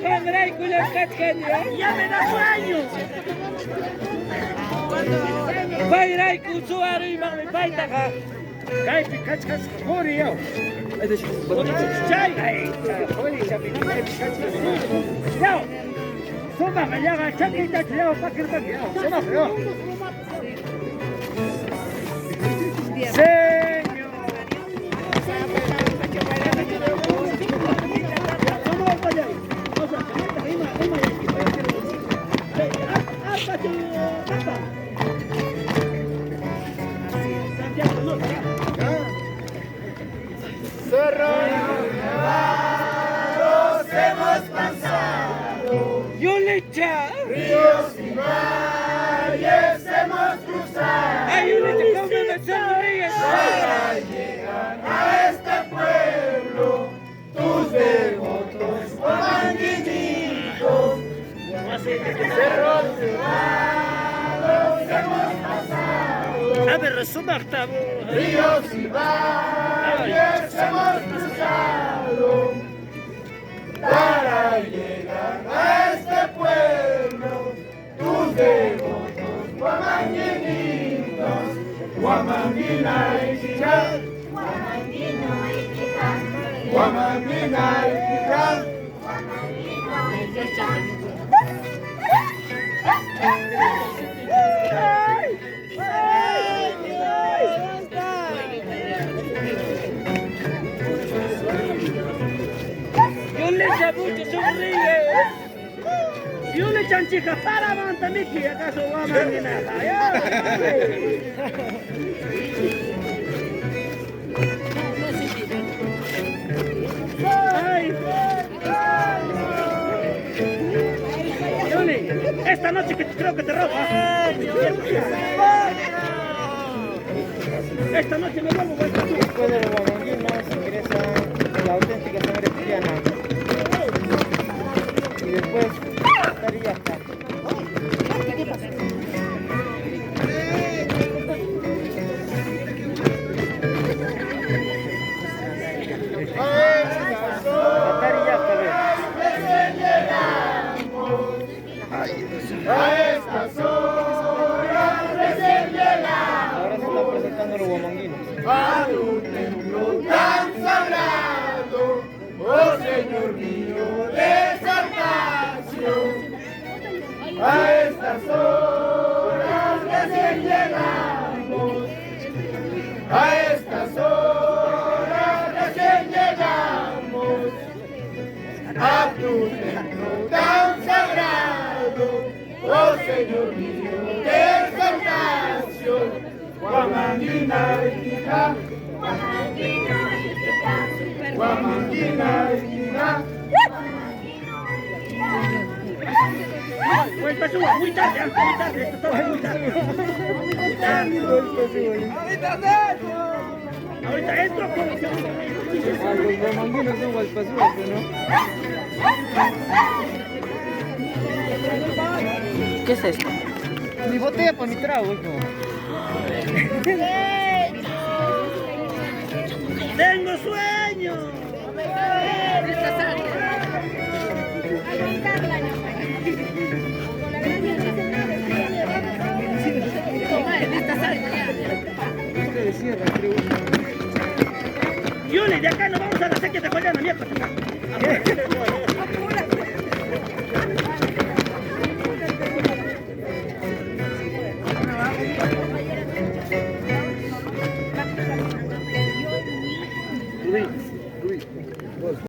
Juan Raico y el Cachqueño. ¡Ya me da sueño! Juan Raico, Suaro y Mami Paitaja. ¡Caipi, cachas, jorio! ¡Chay! ¡Jorio, chapi, caipi, cachas, ¡yao! ¡Soma, gallaga, chaquita, yao, paquir, yao! ¡Soma, feo! ¡Señor! Los hemos pasado, Yulicha. ríos y valles hemos cruzado. Ay, Yulicha, ¿cómo me sonríes? Para llegar a este pueblo, tus devotos guamanguinitos, cerros cerrados hemos pasado. A ver, resuma octavo. Ríos y valles hemos cruzado para llegar a este pueblo, tus devotos guamanguinitos, guamanguina y quiján, guamanguina y quiján. Yulicha, mucho sonríe. Yulicha, chica, para Montaniki, ¿acaso vamos a ¡ay! Yuli, esta noche que creo que te roba. Esta noche me vuelvo vuelta tú. Después de los guamanguinos ingresa la auténtica sangre chilena. Y después estaría acá. A estas horas recién llegamos. Ahora se están presentando los guamanguinos. A tu templo tan sagrado, oh Señor mío de Sargacio. A estas horas recién llegamos, a estas horas recién llegamos, a tu templo tan sagrado, oh Señor mío de Sargacio. Guamanguina y quijá, guamanguina y quijá. Pues pasó muy tarde, esto está muy tarde. Ahorita entro con Ah, los guamanguinos son gualpazúas, ¿no? ¿Qué es esto? Mi botella para mi trago, hijo. ¡tengo sueño!